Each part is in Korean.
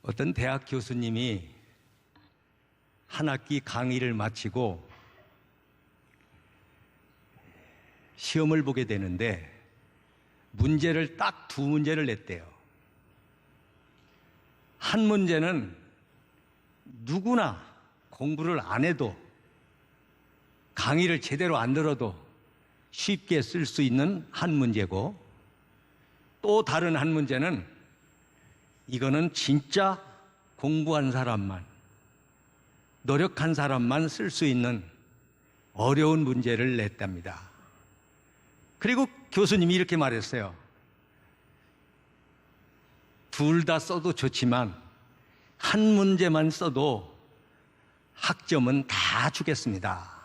어떤 대학 교수님이 한 학기 강의를 마치고 시험을 보게 되는데 문제를 딱 두 문제를 냈대요. 한 문제는 누구나 공부를 안 해도 강의를 제대로 안 들어도 쉽게 쓸 수 있는 한 문제고, 또 다른 한 문제는 이거는 진짜 공부한 사람만, 노력한 사람만 쓸 수 있는 어려운 문제를 냈답니다. 그리고 교수님이 이렇게 말했어요. 둘 다 써도 좋지만 한 문제만 써도 학점은 다 주겠습니다.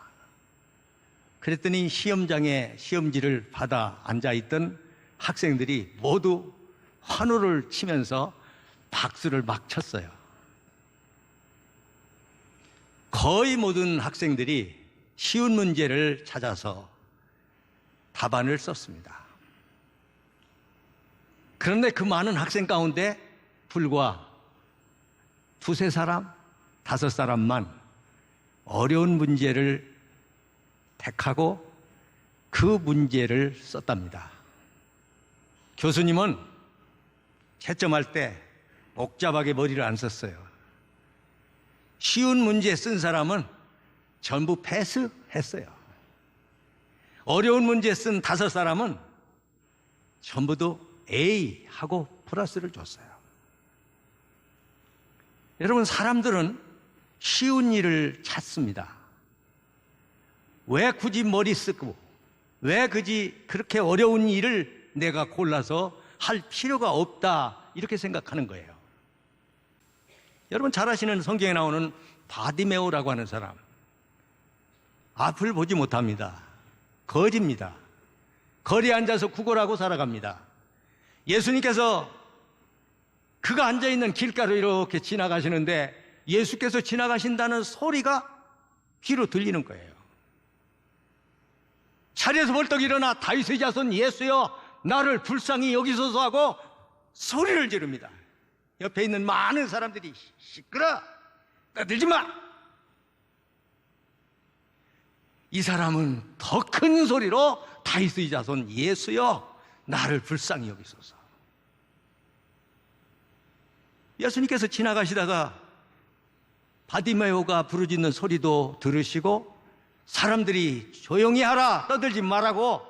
그랬더니 시험장에 시험지를 받아 앉아있던 학생들이 모두 환호를 치면서 박수를 막 쳤어요. 거의 모든 학생들이 쉬운 문제를 찾아서 답안을 썼습니다. 그런데 그 많은 학생 가운데 불과 두세 사람, 다섯 사람만 어려운 문제를 택하고 그 문제를 썼답니다. 교수님은 채점할 때 복잡하게 머리를 안 썼어요. 쉬운 문제 쓴 사람은 전부 패스했어요. 어려운 문제 쓴 다섯 사람은 전부도 A 하고 플러스를 줬어요. 여러분, 사람들은 쉬운 일을 찾습니다. 왜 굳이 머리 쓰고, 왜 굳이 그렇게 어려운 일을 내가 골라서 할 필요가 없다, 이렇게 생각하는 거예요. 여러분 잘 아시는 성경에 나오는 바디메오라고 하는 사람, 앞을 보지 못합니다. 거지입니다. 거리에 앉아서 구걸하고 살아갑니다. 예수님께서 그가 앉아있는 길가로 이렇게 지나가시는데 예수께서 지나가신다는 소리가 귀로 들리는 거예요. 자리에서 벌떡 일어나 다윗의 자손 예수여 나를 불쌍히 여기소서 하고 소리를 지릅니다. 옆에 있는 많은 사람들이 시끄러, 떠들지 마. 이 사람은 더 큰 소리로 다윗의 자손 예수여 나를 불쌍히 여기소서. 예수님께서 지나가시다가 바디메오가 부르짖는 소리도 들으시고 사람들이 조용히 하라, 떠들지 말라고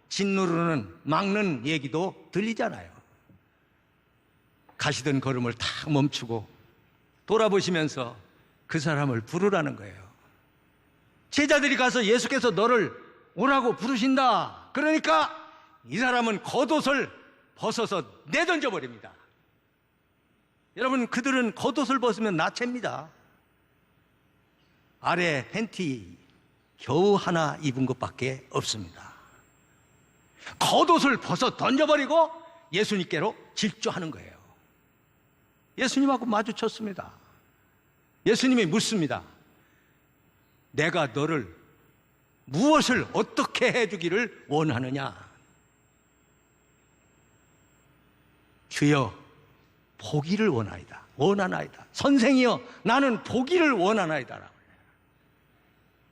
짓누르는, 막는 얘기도 들리잖아요. 가시던 걸음을 탁 멈추고 돌아보시면서 그 사람을 부르라는 거예요. 제자들이 가서 예수께서 너를 오라고 부르신다. 그러니까 이 사람은 겉옷을 벗어서 내던져 버립니다. 여러분, 그들은 겉옷을 벗으면 나체입니다. 아래 팬티 겨우 하나 입은 것밖에 없습니다. 겉옷을 벗어 던져버리고 예수님께로 질주하는 거예요. 예수님하고 마주쳤습니다. 예수님이 묻습니다. 내가 너를 무엇을 어떻게 해주기를 원하느냐? 주여 보기를 원하나이다. 선생이여 나는 보기를 원하나이다.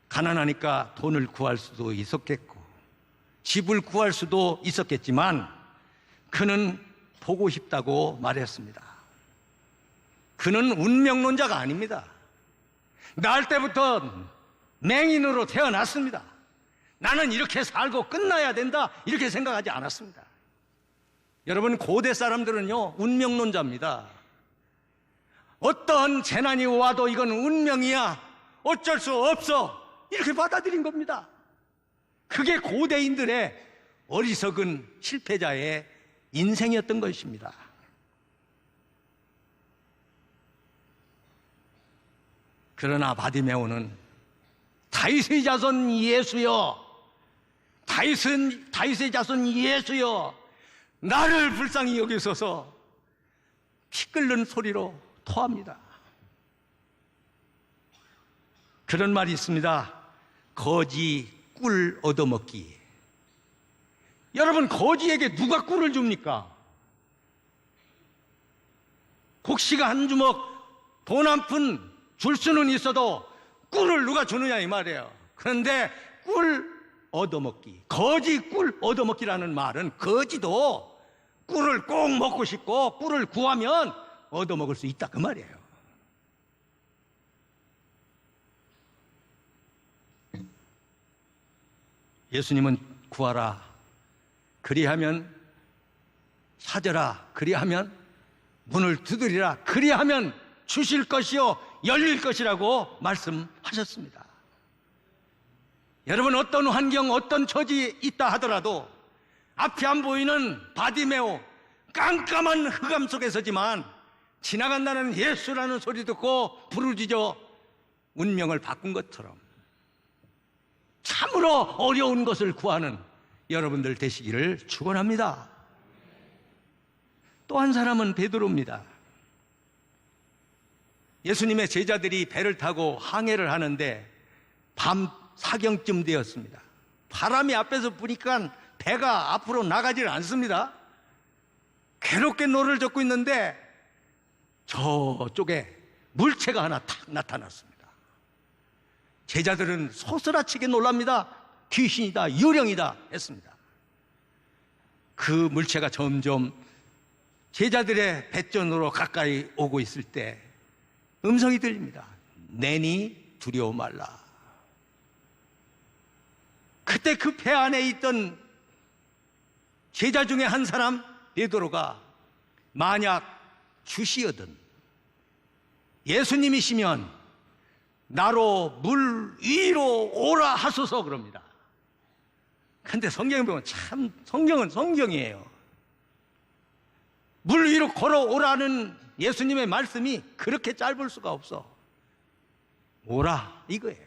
가난하니까 돈을 구할 수도 있었겠고 집을 구할 수도 있었겠지만 그는 보고 싶다고 말했습니다. 그는 운명론자가 아닙니다. 날 때부터 맹인으로 태어났습니다. 나는 이렇게 살고 끝나야 된다, 이렇게 생각하지 않았습니다. 여러분, 고대 사람들은요 운명론자입니다. 어떤 재난이 와도 이건 운명이야, 어쩔 수 없어, 이렇게 받아들인 겁니다. 그게 고대인들의 어리석은 실패자의 인생이었던 것입니다. 그러나 바디메오는 다윗의 자손 예수여, 다윗의 자손 예수여 나를 불쌍히 여기소서 피 끓는 소리로 토합니다. 그런 말이 있습니다. 거지 꿀 얻어먹기. 여러분, 거지에게 누가 꿀을 줍니까? 곡식을 한 주먹 돈 한 푼 줄 수는 있어도 꿀을 누가 주느냐 이 말이에요. 그런데 꿀 얻어먹기, 거지 꿀 얻어먹기라는 말은 거지도 꿀을 꼭 먹고 싶고 꿀을 구하면 얻어먹을 수 있다 그 말이에요. 예수님은 구하라, 그리하면 찾으라, 그리하면 문을 두드리라, 그리하면 주실 것이요 열릴 것이라고 말씀하셨습니다. 여러분, 어떤 환경, 어떤 처지에 있다 하더라도 앞이 안 보이는 바디메오, 깜깜한 흑암 속에 서지만 지나간다는 예수라는 소리 듣고 부르짖어 운명을 바꾼 것처럼 참으로 어려운 것을 구하는 여러분들 되시기를 축원합니다. 또 한 사람은 베드로입니다. 예수님의 제자들이 배를 타고 항해를 하는데 밤 사경쯤 되었습니다. 바람이 앞에서 부니까 배가 앞으로 나가질 않습니다. 괴롭게 노를 젓고 있는데 저쪽에 물체가 하나 탁 나타났습니다. 제자들은 소스라치게 놀랍니다. 귀신이다, 유령이다 했습니다. 그 물체가 점점 제자들의 배전으로 가까이 오고 있을 때 음성이 들립니다. 내니 두려워 말라. 그때 그 배 안에 있던 제자 중에 한 사람 베드로가 만약 주시거든 예수님이시면 나로 물 위로 오라 하소서 그럽니다. 근데 성경에 보면 참 성경은 성경이에요. 물 위로 걸어오라는 예수님의 말씀이 그렇게 짧을 수가 없어. 오라 이거예요.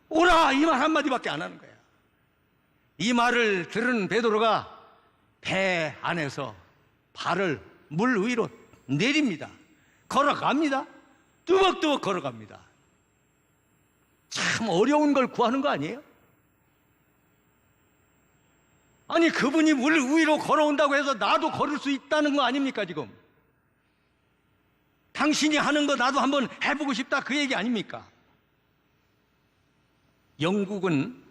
오라 이 말 한마디밖에 안 하는 거야. 이 말을 들은 베드로가 배 안에서 발을 물 위로 내립니다. 걸어갑니다. 뚜벅뚜벅 걸어갑니다. 참 어려운 걸 구하는 거 아니에요? 아니 그분이 물 위로 걸어온다고 해서 나도 걸을 수 있다는 거 아닙니까 지금? 당신이 하는 거 나도 한번 해보고 싶다 그 얘기 아닙니까? 영국은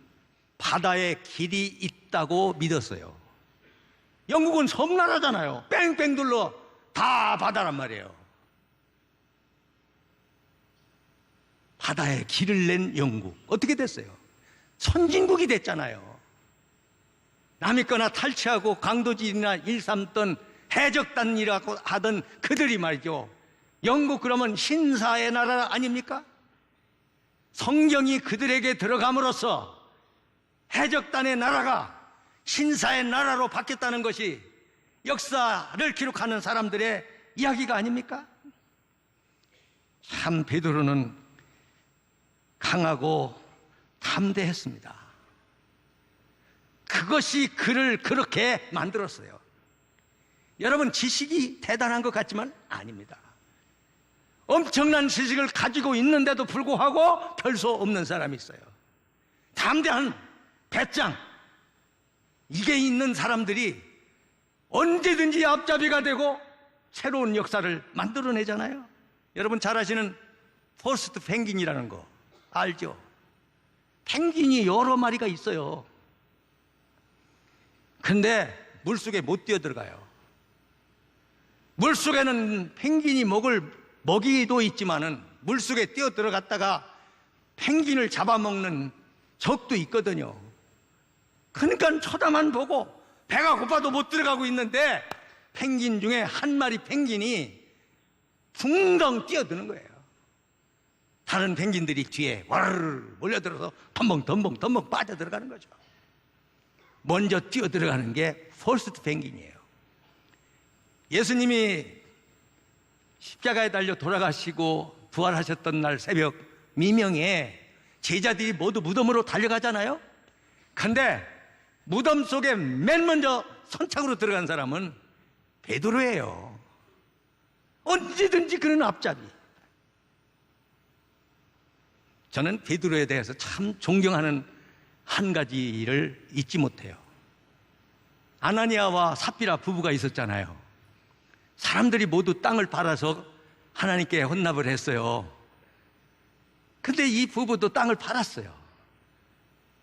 바다에 길이 있다고 믿었어요. 영국은 섬나라잖아요. 뺑뺑 둘러 다 바다란 말이에요. 바다에 길을 낸 영국 어떻게 됐어요? 선진국이 됐잖아요. 남이거나 탈취하고 강도질이나 일삼던 해적단이라고 하던 그들이 말이죠. 영국 그러면 신사의 나라 아닙니까? 성경이 그들에게 들어감으로써 해적단의 나라가 신사의 나라로 바뀌었다는 것이 역사를 기록하는 사람들의 이야기가 아닙니까? 참 베드로는 강하고 담대했습니다. 그것이 그를 그렇게 만들었어요. 여러분 지식이 대단한 것 같지만 아닙니다. 엄청난 지식을 가지고 있는데도 불구하고 별 수 없는 사람이 있어요. 담대한 배짱 이게 있는 사람들이 언제든지 앞잡이가 되고 새로운 역사를 만들어내잖아요. 여러분 잘 아시는 포스트 펭귄이라는 거 알죠? 펭귄이 여러 마리가 있어요. 근데 물속에 못 뛰어들어가요. 물속에는 펭귄이 먹을 먹이도 있지만은 물속에 뛰어들어갔다가 펭귄을 잡아먹는 적도 있거든요. 그러니까 쳐다만 보고 배가 고파도 못 들어가고 있는데 펭귄 중에 한 마리 펭귄이 붕덩 뛰어드는 거예요. 다른 펭귄들이 뒤에 와르르 몰려들어서 덤벙 빠져들어가는 거죠. 먼저 뛰어들어가는 게 퍼스트 펭귄이에요. 예수님이 십자가에 달려 돌아가시고 부활하셨던 날 새벽 미명에 제자들이 모두 무덤으로 달려가잖아요. 근데 무덤 속에 맨 먼저 선착으로 들어간 사람은 베드로예요. 언제든지 그런 앞잡이. 저는 베드로에 대해서 참 존경하는 한 가지를 잊지 못해요. 아나니아와 삽비라 부부가 있었잖아요. 사람들이 모두 땅을 팔아서 하나님께 헌납을 했어요. 근데 이 부부도 땅을 팔았어요.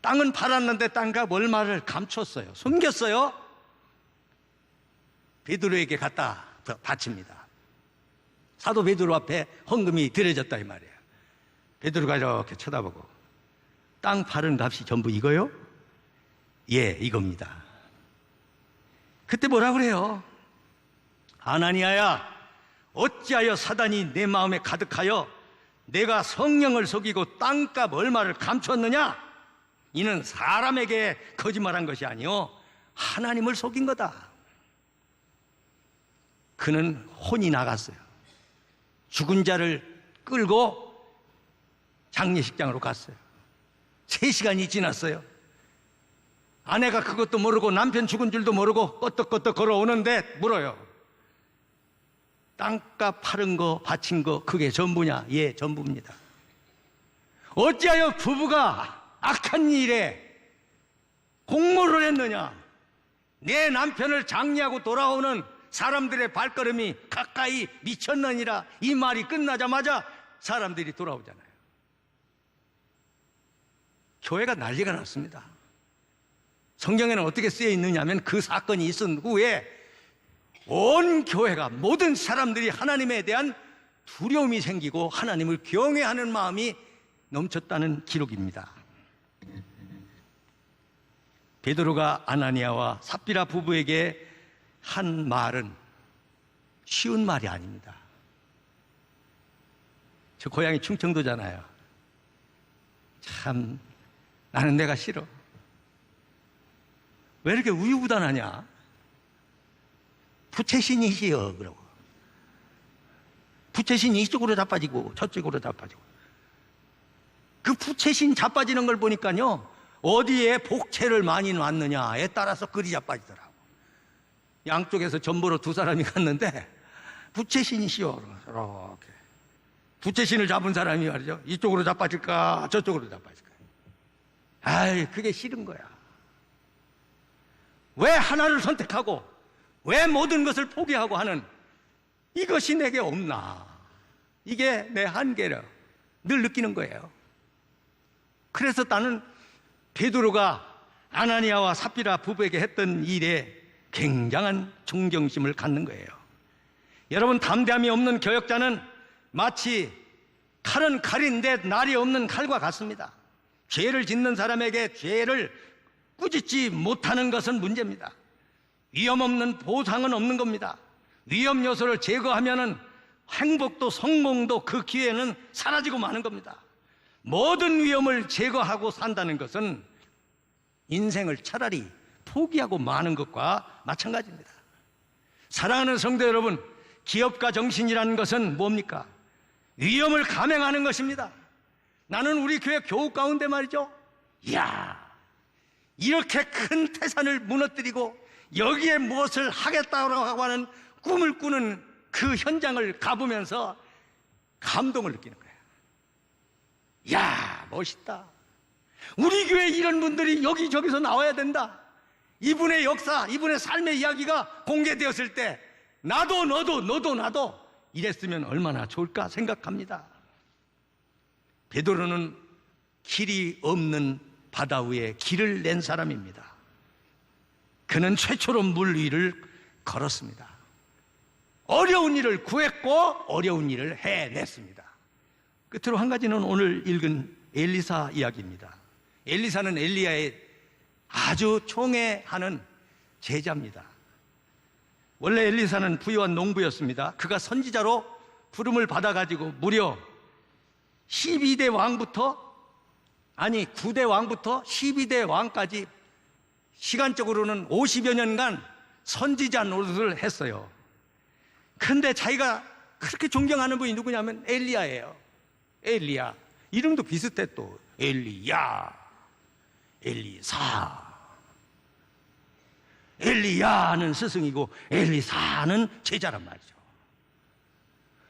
땅은 팔았는데 땅값 얼마를 감췄어요. 숨겼어요. 베드로에게 갖다 바칩니다. 사도 베드로 앞에 헌금이 드려졌다 이 말이에요. 베드로가 이렇게 쳐다보고, 땅 팔은 값이 전부 이거요? 예, 이겁니다. 그때 뭐라 그래요? 아나니아야, 어찌하여 사단이 내 마음에 가득하여 내가 성령을 속이고 땅값 얼마를 감췄느냐? 이는 사람에게 거짓말한 것이 아니요 하나님을 속인 거다. 그는 혼이 나갔어요. 죽은 자를 끌고 장례식장으로 갔어요. 3시간이 지났어요. 아내가 그것도 모르고 남편 죽은 줄도 모르고 껐덕껐덕 걸어오는데 물어요. 땅값 팔은 거 바친 거 그게 전부냐? 예, 전부입니다. 어찌하여 부부가 악한 일에 공모를 했느냐? 내 남편을 장례하고 돌아오는 사람들의 발걸음이 가까이 미쳤느니라. 이 말이 끝나자마자 사람들이 돌아오잖아요. 교회가 난리가 났습니다. 성경에는 어떻게 쓰여 있느냐 하면 그 사건이 있은 후에 온 교회가, 모든 사람들이 하나님에 대한 두려움이 생기고 하나님을 경외하는 마음이 넘쳤다는 기록입니다. 베드로가 아나니아와 삽비라 부부에게 한 말은 쉬운 말이 아닙니다. 저 고향이 충청도잖아요. 참 나는 내가 싫어. 왜 이렇게 우유부단하냐? 부채신이시여. 그러고 부채신이 이쪽으로 자빠지고 저쪽으로 자빠지고, 그 부채신 자빠지는 걸 보니까요, 어디에 복채를 많이 놨느냐에 따라서 그리 자빠지더라고. 양쪽에서 전보로 2사람이 갔는데 부채신이시여 이렇게 부채신을 잡은 사람이 말이죠, 이쪽으로 자빠질까 저쪽으로 자빠질까. 아이, 그게 싫은 거야. 왜 하나를 선택하고 왜 모든 것을 포기하고 하는 이것이 내게 없나? 이게 내 한계를 늘 느끼는 거예요. 그래서 나는 베드로가 아나니아와 삽비라 부부에게 했던 일에 굉장한 존경심을 갖는 거예요. 여러분, 담대함이 없는 교역자는 마치 칼은 칼인데 날이 없는 칼과 같습니다. 죄를 짓는 사람에게 죄를 꾸짖지 못하는 것은 문제입니다. 위험 없는 보상은 없는 겁니다. 위험 요소를 제거하면은 행복도 성공도 그 기회는 사라지고 마는 겁니다. 모든 위험을 제거하고 산다는 것은 인생을 차라리 포기하고 마는 것과 마찬가지입니다. 사랑하는 성도 여러분, 기업가 정신이라는 것은 뭡니까? 위험을 감행하는 것입니다. 나는 우리 교회 교우 가운데 말이죠, 이야, 이렇게 큰 태산을 무너뜨리고 여기에 무엇을 하겠다고 하는 꿈을 꾸는 그 현장을 가보면서 감동을 느끼는 거예요. 이야, 멋있다. 우리 교회 이런 분들이 여기저기서 나와야 된다. 이분의 역사, 이분의 삶의 이야기가 공개되었을 때 나도 너도 나도 이랬으면 얼마나 좋을까 생각합니다. 베드로는 길이 없는 바다 위에 길을 낸 사람입니다. 그는 최초로 물 위를 걸었습니다. 어려운 일을 구했고 어려운 일을 해냈습니다. 끝으로 한 가지는 오늘 읽은 엘리사 이야기입니다. 엘리사는 엘리야의 아주 총애하는 제자입니다. 원래 엘리사는 부유한 농부였습니다. 그가 선지자로 부름을 받아가지고 무려 12대 왕부터, 아니 9대 왕부터 12대 왕까지 시간적으로는 50여 년간 선지자 노릇을 했어요. 근데 자기가 그렇게 존경하는 분이 누구냐면 엘리야예요. 엘리야. 이름도 비슷해 또. 엘리야, 엘리사. 엘리야는 스승이고 엘리사는 제자란 말이죠.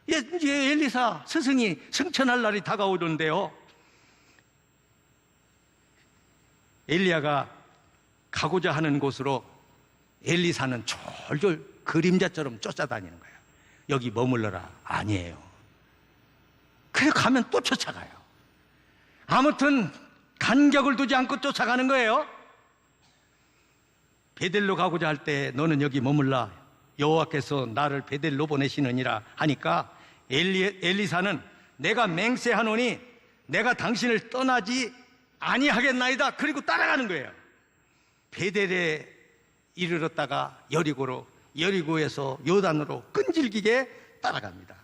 이제 엘리사 스승이 승천할 날이 다가오던데요, 엘리야가 가고자 하는 곳으로 엘리사는 졸졸 그림자처럼 쫓아다니는 거예요. 여기 머물러라. 아니에요. 그래 가면 또 쫓아가요. 아무튼 간격을 두지 않고 쫓아가는 거예요. 베델로 가고자 할 때 너는 여기 머물라. 여호와께서 나를 베델로 보내시느니라 하니까 엘리사는 내가 맹세하노니 내가 당신을 떠나지 아니하겠나이다. 그리고 따라가는 거예요. 베델에 이르렀다가 여리고에서 요단으로 끈질기게 따라갑니다.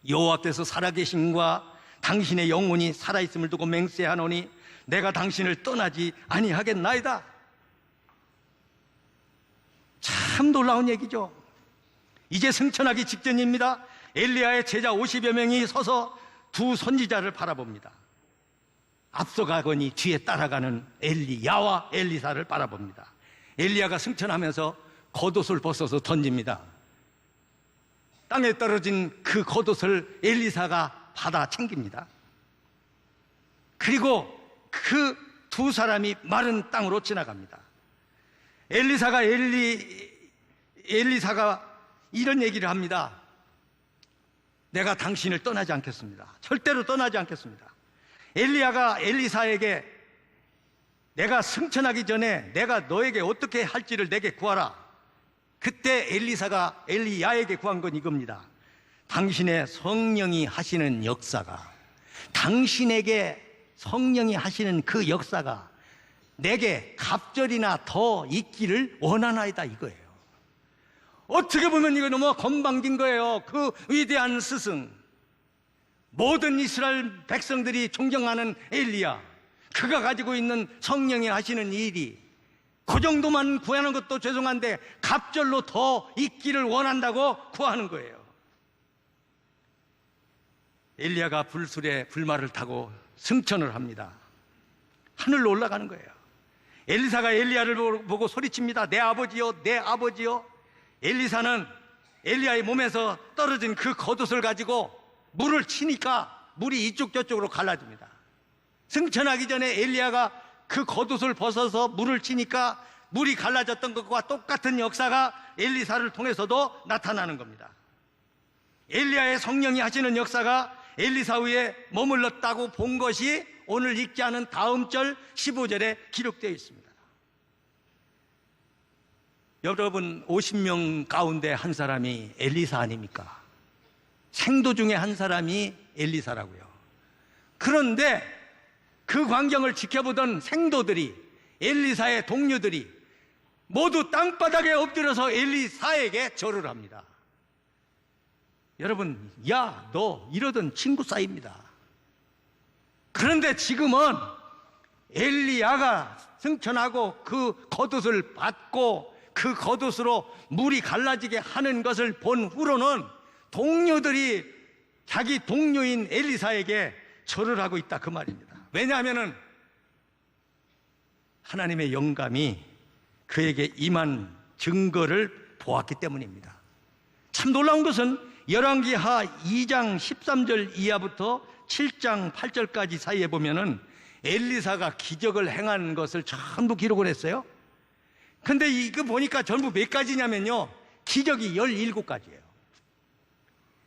여호와께서 살아계심과 당신의 영혼이 살아있음을 두고 맹세하노니 내가 당신을 떠나지 아니하겠나이다. 참 놀라운 얘기죠. 이제 승천하기 직전입니다. 엘리야의 제자 50여 명이 서서 두 선지자를 바라봅니다. 앞서가거니 뒤에 따라가는 엘리야와 엘리사를 바라봅니다. 엘리야가 승천하면서 겉옷을 벗어서 던집니다. 땅에 떨어진 그 겉옷을 엘리사가 받아 챙깁니다. 그리고 그 두 사람이 마른 땅으로 지나갑니다. 엘리사가 이런 얘기를 합니다. 내가 당신을 떠나지 않겠습니다. 절대로 떠나지 않겠습니다. 엘리야가 엘리사에게 내가 승천하기 전에 내가 너에게 어떻게 할지를 내게 구하라. 그때 엘리사가 엘리야에게 구한 건 이겁니다. 당신의 성령이 하시는 역사가, 당신에게 성령이 하시는 그 역사가 내게 갑절이나 더 있기를 원하나이다 이거예요. 어떻게 보면 이거 너무 건방진 거예요. 그 위대한 스승, 모든 이스라엘 백성들이 존경하는 엘리야, 그가 가지고 있는 성령이 하시는 일이 그 정도만 구하는 것도 죄송한데 갑절로 더 있기를 원한다고 구하는 거예요. 엘리야가 불술에 불말을 타고 승천을 합니다. 하늘로 올라가는 거예요. 엘리사가 엘리야를 보고 소리칩니다. 내 아버지요, 내 아버지요. 엘리사는 엘리야의 몸에서 떨어진 그 겉옷을 가지고 물을 치니까 물이 이쪽 저쪽으로 갈라집니다. 승천하기 전에 엘리야가 그 겉옷을 벗어서 물을 치니까 물이 갈라졌던 것과 똑같은 역사가 엘리사를 통해서도 나타나는 겁니다. 엘리야의 성령이 하시는 역사가 엘리사 위에 머물렀다고 본 것이 오늘 읽지 않은 다음 절 15절에 기록되어 있습니다. 여러분, 50명 가운데 한 사람이 엘리사 아닙니까? 생도 중에 한 사람이 엘리사라고요. 그런데 그 광경을 지켜보던 생도들이, 엘리사의 동료들이 모두 땅바닥에 엎드려서 엘리사에게 절을 합니다. 여러분, 야, 너 이러던 친구 사이입니다. 그런데 지금은 엘리야가 승천하고 그 겉옷을 받고 그 겉옷으로 물이 갈라지게 하는 것을 본 후로는 동료들이 자기 동료인 엘리사에게 절을 하고 있다 그 말입니다. 왜냐하면 하나님의 영감이 그에게 임한 증거를 보았기 때문입니다. 참 놀라운 것은 열왕기하 2장 13절 이하부터 7장 8절까지 사이에 보면은 엘리사가 기적을 행한 것을 전부 기록을 했어요. 근데 이거 보니까 전부 몇 가지냐면요, 기적이 17가지예요.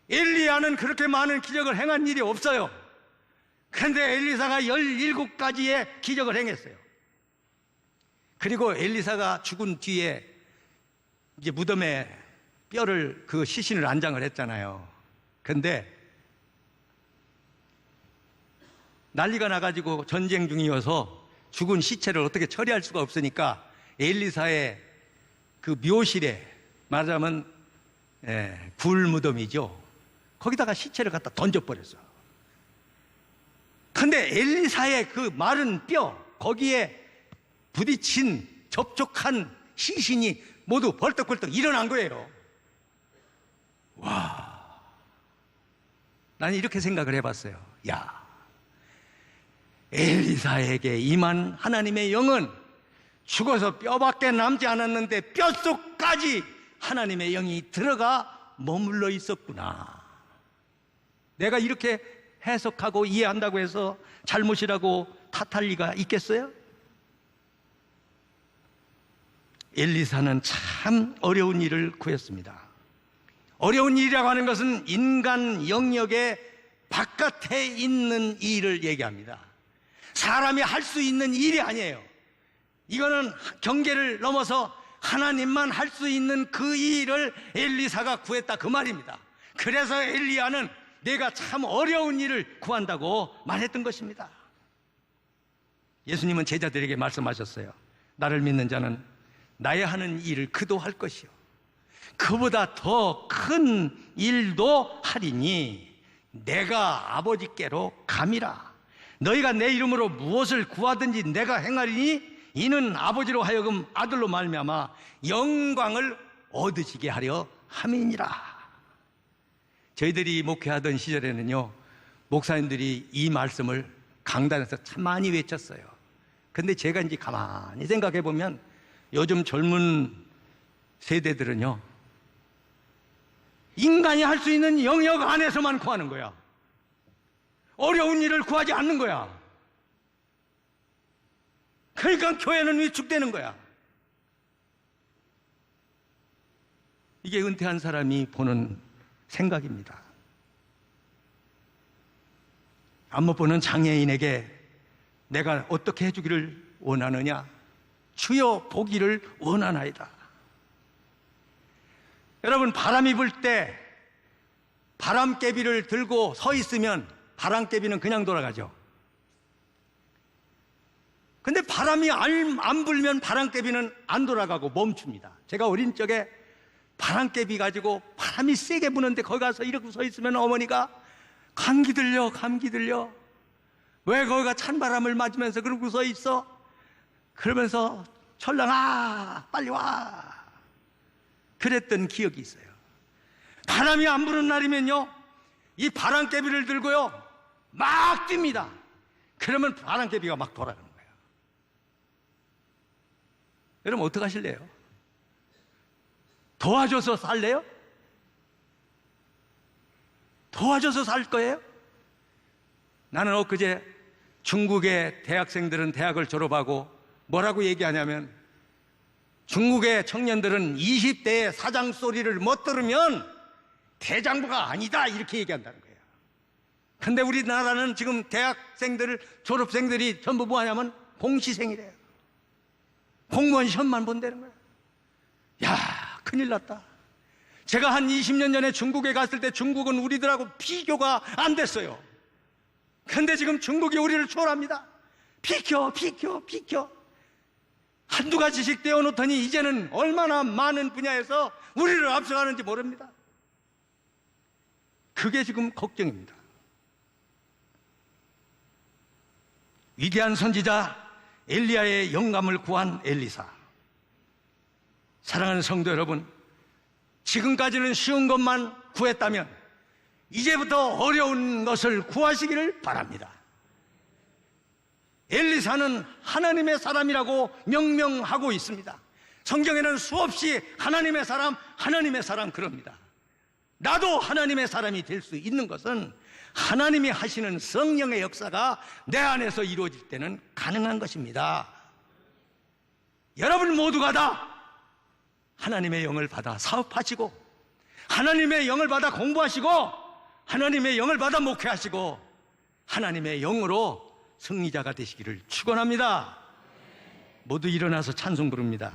엘리야는 그렇게 많은 기적을 행한 일이 없어요. 그런데 엘리사가 17가지의 기적을 행했어요. 그리고 엘리사가 죽은 뒤에 이제 무덤에 뼈를, 그 시신을 안장을 했잖아요. 근데 난리가 나가지고 전쟁 중이어서 죽은 시체를 어떻게 처리할 수가 없으니까 엘리사의 그 묘실에, 말하자면 굴 무덤이죠, 거기다가 시체를 갖다 던져버렸어. 근데 엘리사의 그 마른 뼈, 거기에 부딪힌 접촉한 시신이 모두 벌떡벌떡 일어난 거예요. 와, 나는 이렇게 생각을 해봤어요. 야, 엘리사에게 임한 하나님의 영은 죽어서 뼈밖에 남지 않았는데 뼛속까지 하나님의 영이 들어가 머물러 있었구나. 내가 이렇게 해석하고 이해한다고 해서 잘못이라고 탓할 리가 있겠어요? 엘리사는 참 어려운 일을 구했습니다. 어려운 일이라고 하는 것은 인간 영역의 바깥에 있는 일을 얘기합니다. 사람이 할 수 있는 일이 아니에요. 이거는 경계를 넘어서 하나님만 할 수 있는 그 일을 엘리사가 구했다, 그 말입니다. 그래서 엘리야는 내가 참 어려운 일을 구한다고 말했던 것입니다. 예수님은 제자들에게 말씀하셨어요. 나를 믿는 자는 나의 하는 일을 그도 할 것이요, 그보다 더 큰 일도 하리니 내가 아버지께로 감이라. 너희가 내 이름으로 무엇을 구하든지 내가 행하리니 이는 아버지로 하여금 아들로 말미암아 영광을 얻으시게 하려 함이니라. 저희들이 목회하던 시절에는요, 목사님들이 이 말씀을 강단에서 참 많이 외쳤어요. 근데 제가 이제 가만히 생각해 보면 요즘 젊은 세대들은요, 인간이 할 수 있는 영역 안에서만 구하는 거야. 어려운 일을 구하지 않는 거야. 그러니까 교회는 위축되는 거야. 이게 은퇴한 사람이 보는 생각입니다. 안 못 보는 장애인에게 내가 어떻게 해주기를 원하느냐? 주여 보기를 원하나이다. 여러분, 바람이 불 때 바람개비를 들고 서 있으면 바람개비는 그냥 돌아가죠. 근데 바람이 안 불면 바람개비는 안 돌아가고 멈춥니다. 제가 어린 적에 바람개비 가지고 바람이 세게 부는데 거기 가서 이렇게 서 있으면 어머니가 감기 들려, 감기 들려. 왜 거기가 찬바람을 맞으면서 그러고 서 있어? 그러면서 철렁아 빨리 와. 그랬던 기억이 있어요. 바람이 안 부는 날이면요, 이 바람개비를 들고요 막 뜁니다. 그러면 바람개비가 막 돌아가는 거예요. 여러분 어떻게 하실래요? 도와줘서 살래요? 도와줘서 살 거예요? 나는 엊그제 중국의 대학생들은 대학을 졸업하고 뭐라고 얘기하냐면, 중국의 청년들은 20대의 사장 소리를 못 들으면 대장부가 아니다, 이렇게 얘기한다는 거예요. 근데 우리나라는 지금 대학생들, 졸업생들이 전부 뭐 하냐면 공시생이래요. 공무원 시험만 본다는 거예요. 야, 큰일 났다. 제가 한 20년 전에 중국에 갔을 때 중국은 우리들하고 비교가 안 됐어요. 근데 지금 중국이 우리를 초월합니다. 비켜, 비켜, 비켜. 한두 가지씩 떼어놓더니 이제는 얼마나 많은 분야에서 우리를 앞서가는지 모릅니다. 그게 지금 걱정입니다. 위대한 선지자 엘리야의 영감을 구한 엘리사. 사랑하는 성도 여러분, 지금까지는 쉬운 것만 구했다면 이제부터 어려운 것을 구하시기를 바랍니다. 엘리사는 하나님의 사람이라고 명명하고 있습니다. 성경에는 수없이 하나님의 사람 그럽니다. 나도 하나님의 사람이 될 수 있는 것은 하나님이 하시는 성령의 역사가 내 안에서 이루어질 때는 가능한 것입니다. 여러분 모두가 다 하나님의 영을 받아 사업하시고, 하나님의 영을 받아 공부하시고, 하나님의 영을 받아 목회하시고, 하나님의 영으로 승리자가 되시기를 축원합니다. 모두 일어나서 찬송 부릅니다.